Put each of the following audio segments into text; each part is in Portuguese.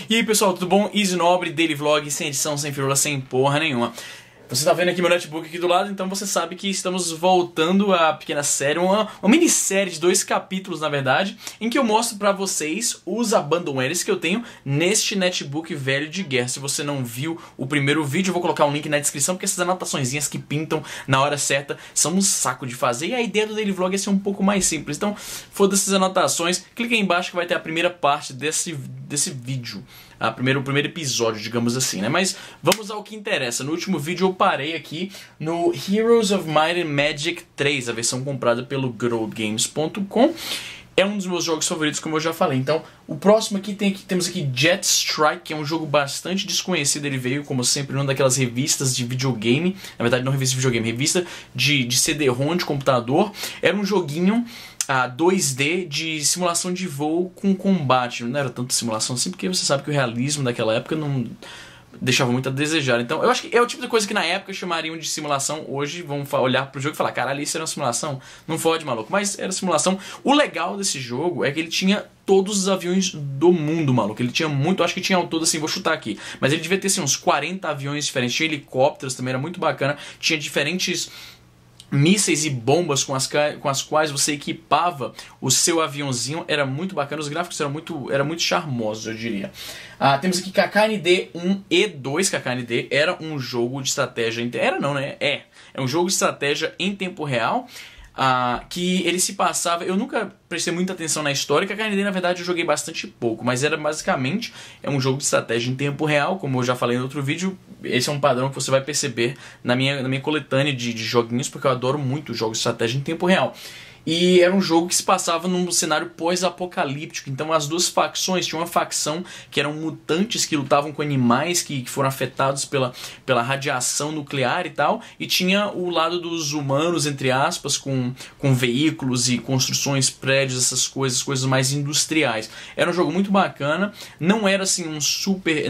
E aí pessoal, tudo bom? Easy Nobre, Daily Vlog, sem edição, sem firula, sem porra nenhuma. Você tá vendo aqui meu notebook aqui do lado, então você sabe que estamos voltando à pequena série, uma minissérie de 2 capítulos na verdade, em que eu mostro pra vocês os abandonwares que eu tenho neste netbook velho de guerra. Se você não viu o primeiro vídeo, eu vou colocar um link na descrição, porque essas anotaçõezinhas que pintam na hora certa são um saco de fazer, e a ideia do Daily Vlog é ser um pouco mais simples. Então, foda-se as anotações, clica aí embaixo que vai ter a primeira parte desse vídeo. O primeiro episódio, digamos assim, né? Mas vamos ao que interessa. No último vídeo eu parei aqui no Heroes of Might and Magic 3, a versão comprada pelo GoodOldGames.com. É um dos meus jogos favoritos, como eu já falei. Então, o próximo aqui, temos aqui Jet Strike, que é um jogo bastante desconhecido. Ele veio, como sempre, numa daquelas revistas de videogame. Na verdade, não revista de videogame, revista de CD-ROM de computador. Era um joguinho 2D de simulação de voo com combate. Não era tanto simulação assim, porque você sabe que o realismo daquela época não deixava muito a desejar. Então eu acho que é o tipo de coisa que na época chamariam de simulação. Hoje vão olhar pro jogo e falar: caralho, isso era uma simulação? Não fode, maluco. Mas era simulação. O legal desse jogo é que ele tinha todos os aviões do mundo, maluco. Ele tinha muito, acho que tinha ao todo assim, vou chutar aqui, mas ele devia ter assim, uns 40 aviões diferentes. Tinha helicópteros também, era muito bacana. Tinha diferentes mísseis e bombas com as quais você equipava o seu aviãozinho. Era muito bacana, os gráficos eram muito charmosos, eu diria. Temos aqui KKND 1 e 2. KKND era um jogo de estratégia, era não, né? É um jogo de estratégia em tempo real, que ele se passava. Eu nunca prestei muita atenção na história. KKND na verdade eu joguei bastante pouco, mas era basicamente um jogo de estratégia em tempo real, como eu já falei no outro vídeo. Esse é um padrão que você vai perceber na minha coletânea de joguinhos, porque eu adoro muito jogos de estratégia em tempo real. E era um jogo que se passava num cenário pós-apocalíptico. Então as duas facções, tinha uma facção que eram mutantes que lutavam com animais que foram afetados pela radiação nuclear e tal, e tinha o lado dos humanos, entre aspas, com veículos e construções, prédios, essas coisas mais industriais. Era um jogo muito bacana, não era assim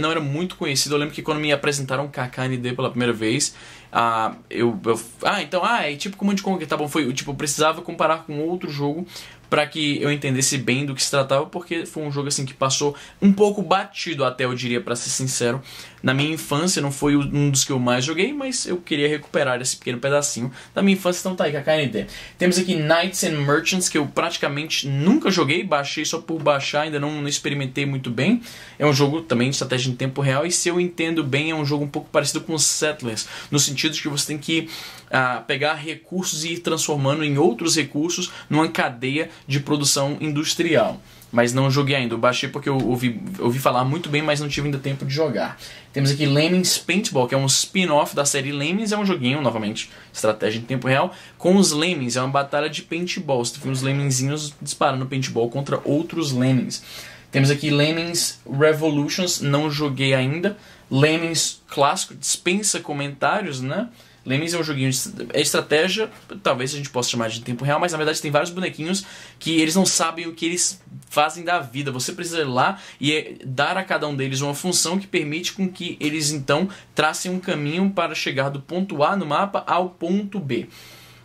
não era muito conhecido. Eu lembro que quando me apresentaram KKND pela primeira vez, é tipo Command & Conquer, tá bom, foi, tipo, eu precisava comparar com outro jogo para que eu entendesse bem do que se tratava, porque foi um jogo assim que passou um pouco batido até, eu diria, para ser sincero. Na minha infância não foi um dos que eu mais joguei, mas eu queria recuperar esse pequeno pedacinho da minha infância, então tá aí, KKND. Temos aqui Knights and Merchants, que eu praticamente nunca joguei, baixei só por baixar, ainda não experimentei muito bem. É um jogo também de estratégia em tempo real, e se eu entendo bem, é um jogo um pouco parecido com Settlers, no sentido de que você tem que pegar recursos e ir transformando em outros recursos numa cadeia de produção industrial. Mas não joguei ainda, eu baixei porque eu ouvi falar muito bem, mas não tive ainda tempo de jogar. Temos aqui Lemmings Paintball, que é um spin-off da série Lemmings. É um joguinho, novamente, estratégia em tempo real, com os Lemmings. É uma batalha de paintball, você tem uns Lemmingzinhos disparando paintball contra outros Lemmings. Temos aqui Lemmings Revolutions, não joguei ainda. Lemmings clássico, dispensa comentários, né? Lemmings é um joguinho de estratégia, talvez a gente possa chamar de tempo real, mas na verdade tem vários bonequinhos que eles não sabem o que eles fazem da vida. Você precisa ir lá e dar a cada um deles uma função que permite com que eles então tracem um caminho para chegar do ponto A no mapa ao ponto B.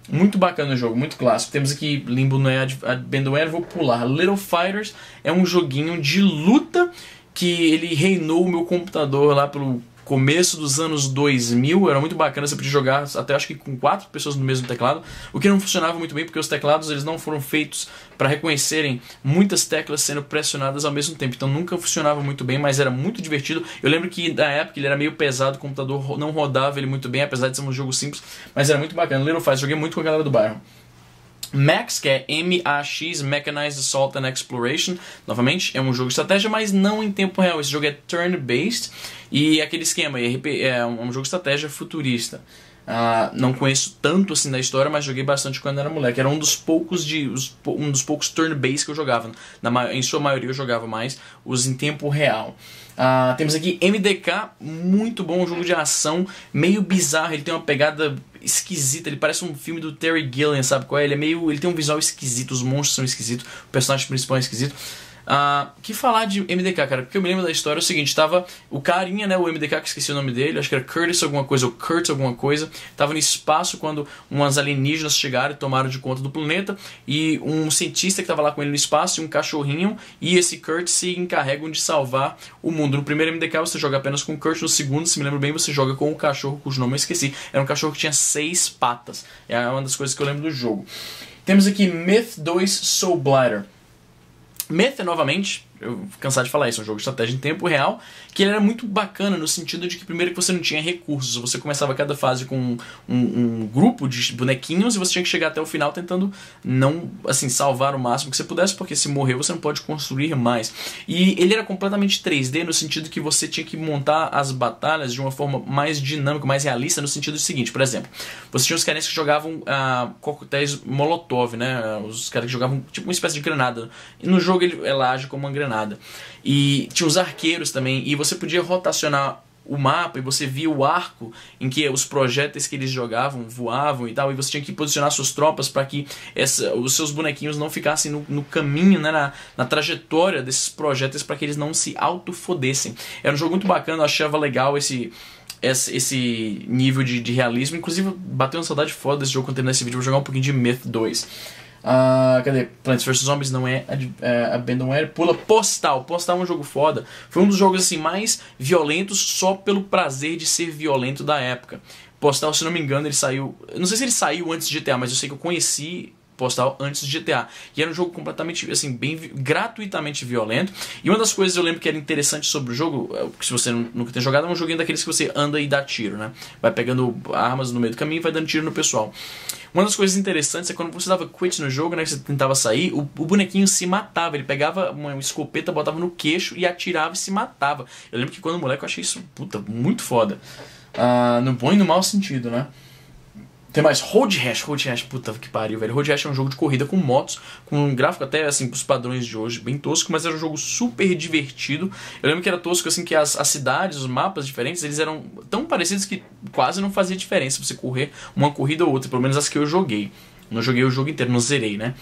Muito bacana o jogo, muito clássico. Temos aqui Limbo não é abandonware, vou pular. Little Fighters é um joguinho de luta que ele reinou o meu computador lá pelo começo dos anos 2000, era muito bacana, você podia jogar até acho que com 4 pessoas no mesmo teclado, o que não funcionava muito bem porque os teclados eles não foram feitos para reconhecerem muitas teclas sendo pressionadas ao mesmo tempo, então nunca funcionava muito bem, mas era muito divertido. Eu lembro que na época ele era meio pesado, o computador não rodava ele muito bem, apesar de ser um jogo simples, mas era muito bacana. Little Fighters, joguei muito com a galera do bairro. Max, que é MAX, Mechanized Assault and Exploration, novamente é um jogo de estratégia, mas não em tempo real. Esse jogo é turn-based e aquele esquema, é um jogo de estratégia futurista. Não conheço tanto assim da história, mas joguei bastante quando era moleque. Era um dos poucos turn-based que eu jogava. Em sua maioria eu jogava mais os em tempo real. Temos aqui MDK, muito bom, um jogo de ação, meio bizarro, ele tem uma pegada esquisita, ele parece um filme do Terry Gilliam, sabe qual é? Ele tem um visual esquisito, os monstros são esquisitos, o personagem principal é esquisito. Que falar de MDK, cara, porque eu me lembro da história, é o seguinte, tava o carinha, né, o MDK, que esqueci o nome dele, acho que era Curtis alguma coisa, ou Kurt alguma coisa, tava no espaço quando umas alienígenas chegaram e tomaram de conta do planeta, e um cientista que tava lá com ele no espaço, e um cachorrinho, e esse Kurt se encarregam de salvar o mundo. No primeiro MDK você joga apenas com o Kurt, no segundo, se me lembro bem, você joga com o cachorro, cujo nome eu esqueci. Era um cachorro que tinha 6 patas, é uma das coisas que eu lembro do jogo. Temos aqui Myth 2 Soul Blighter. Myth, novamente, eu vou cansar de falar isso, é um jogo de estratégia em tempo real, que ele era muito bacana no sentido de que primeiro que você não tinha recursos, você começava cada fase com um grupo de bonequinhos e você tinha que chegar até o final tentando não, assim, salvar o máximo que você pudesse, porque se morrer você não pode construir mais. E ele era completamente 3D no sentido que você tinha que montar as batalhas de uma forma mais dinâmica, mais realista, no sentido seguinte, por exemplo, você tinha os caras que jogavam coquetéis Molotov, né, os caras que jogavam tipo uma espécie de granada, e no jogo ela age como uma granada. E tinha os arqueiros também, e você podia rotacionar o mapa e você via o arco em que os projéteis que eles jogavam voavam e tal, e você tinha que posicionar suas tropas para que os seus bonequinhos não ficassem no caminho, né, na trajetória desses projéteis, para que eles não se autofodessem. Era um jogo muito bacana, eu achava legal esse nível de realismo. Inclusive bateu uma saudade foda desse jogo quando terminar esse vídeo. Vou jogar um pouquinho de Myth 2. Cadê? Plants vs Zombies não é Abandonware. Pula Postal. Postal é um jogo foda. Foi um dos jogos assim mais violentos só pelo prazer de ser violento da época. Postal, se não me engano, ele saiu... Eu não sei se ele saiu antes de GTA, mas eu sei que eu conheci Postal antes de GTA. E era um jogo completamente, assim, gratuitamente violento. E uma das coisas eu lembro que era interessante sobre o jogo, que se você nunca tem jogado, é um joguinho daqueles que você anda e dá tiro, né? Vai pegando armas no meio do caminho e vai dando tiro no pessoal. Uma das coisas interessantes é quando você dava quit no jogo, né, que você tentava sair, o bonequinho se matava. Ele pegava uma escopeta, botava no queixo e atirava e se matava. Eu lembro que quando moleque eu achei isso, puta, muito foda. No bom e no mau sentido, né? Tem mais Road Rash, puta que pariu, velho. Road Rash é um jogo de corrida com motos, com um gráfico até, assim, pros padrões de hoje, bem tosco, mas era um jogo super divertido. Eu lembro que era tosco, assim, que as cidades, os mapas diferentes, eles eram tão parecidos que quase não fazia diferença você correr uma corrida ou outra, pelo menos as que eu joguei. Não joguei o jogo inteiro, não zerei, né?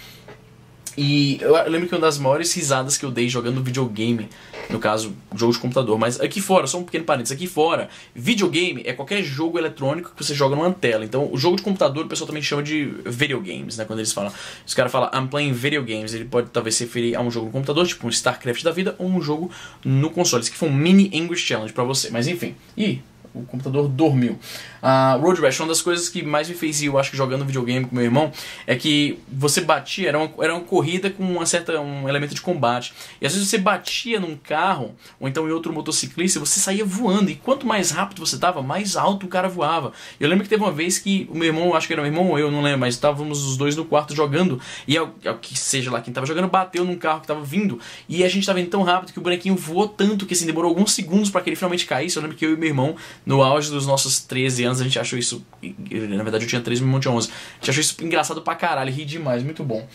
E eu lembro que uma das maiores risadas que eu dei jogando videogame, no caso, jogo de computador, mas aqui fora, só um pequeno parênteses, aqui fora, videogame é qualquer jogo eletrônico que você joga numa tela. Então, o jogo de computador o pessoal também chama de video games, né? Quando eles falam, os caras falam I'm playing video games, ele pode talvez se referir a um jogo no computador, tipo um StarCraft da vida, ou um jogo no console. Isso aqui foi um mini English Challenge pra você, mas enfim. O computador dormiu. Road Rash, uma das coisas que mais me fez ir, eu acho que jogando videogame com meu irmão, é que você batia, era uma corrida com um elemento de combate. E às vezes você batia num carro, ou então em outro motociclista, e você saía voando. E quanto mais rápido você tava, mais alto o cara voava. Eu lembro que teve uma vez que o meu irmão, acho que era meu irmão ou eu, não lembro, mas estávamos os dois no quarto jogando, e que seja lá quem tava jogando, bateu num carro que tava vindo, e a gente tava indo tão rápido que o bonequinho voou tanto que assim, demorou alguns segundos pra que ele finalmente caísse. Eu lembro que eu e meu irmão, no auge dos nossos 13 anos, a gente achou isso... Na verdade eu tinha 13, meu irmão tinha 11. A gente achou isso engraçado pra caralho, ri demais, muito bom.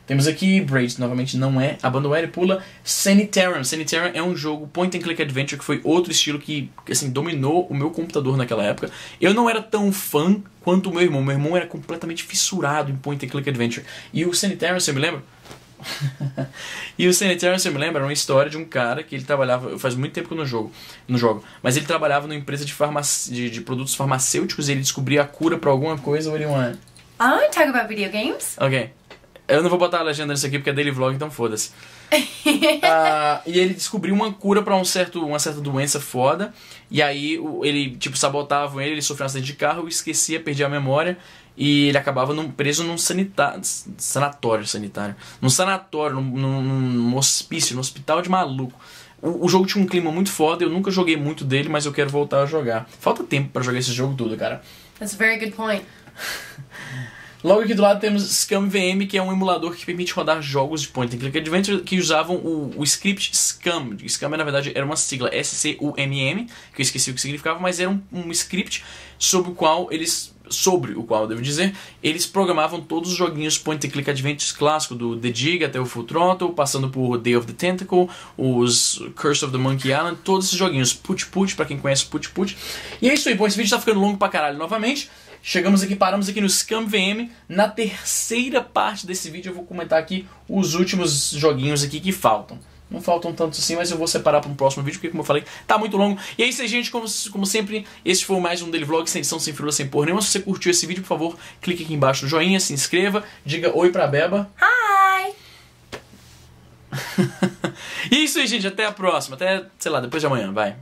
Temos aqui Braid, novamente não é Abandonware, pula Sanitarium. Sanitarium é um jogo point and click adventure que foi outro estilo que, assim, dominou o meu computador naquela época. Eu não era tão fã quanto o meu irmão. Meu irmão era completamente fissurado em point and click adventure. E o Sanitarium, você me lembra? E o Sanitarium, você me lembra, era uma história de um cara que ele trabalhava, faz muito tempo que eu não jogo, mas ele trabalhava numa empresa de produtos farmacêuticos e ele descobria a cura pra alguma coisa. What do you want? I want to talk about video games. Ok. Eu não vou botar a legenda nisso aqui porque é daily vlog, então foda-se. E ele descobriu uma cura pra uma certa doença foda. E aí ele, tipo, sabotavam ele sofreu um acidente de carro, esquecia, perdia a memória. E ele acabava preso num sanatório sanitário. Num sanatório, num hospício, num hospital de maluco. O jogo tinha um clima muito foda, eu nunca joguei muito dele, mas eu quero voltar a jogar. Falta tempo pra jogar esse jogo tudo, cara. That's a very good point. Logo aqui do lado temos Scum VM, que é um emulador que permite rodar jogos de point and click adventure que usavam o script Scum. Scum, na verdade, era uma sigla SCUMM, que eu esqueci o que significava, mas era um script sobre o qual devo dizer, eles programavam todos os joguinhos point and click adventures clássicos, do The Dig até o Full Throttle, passando por Day of the Tentacle, os Curse of the Monkey Island, todos esses joguinhos, Put Put, pra quem conhece Put Put. E é isso aí, bom, esse vídeo tá ficando longo pra caralho novamente. chegamos aqui, paramos aqui no Scam VM. Na terceira parte desse vídeo eu vou comentar aqui os últimos joguinhos aqui que faltam. Não faltam tantos assim, mas eu vou separar para um próximo vídeo, porque como eu falei, tá muito longo. E é isso aí, gente, como sempre, esse foi mais um Daily Vlog, sem edição, sem firula, sem porra nenhuma. Se você curtiu esse vídeo, por favor, clique aqui embaixo no joinha, se inscreva, diga oi pra Beba. Hi! E é isso aí, gente, até a próxima, até, sei lá, depois de amanhã, vai.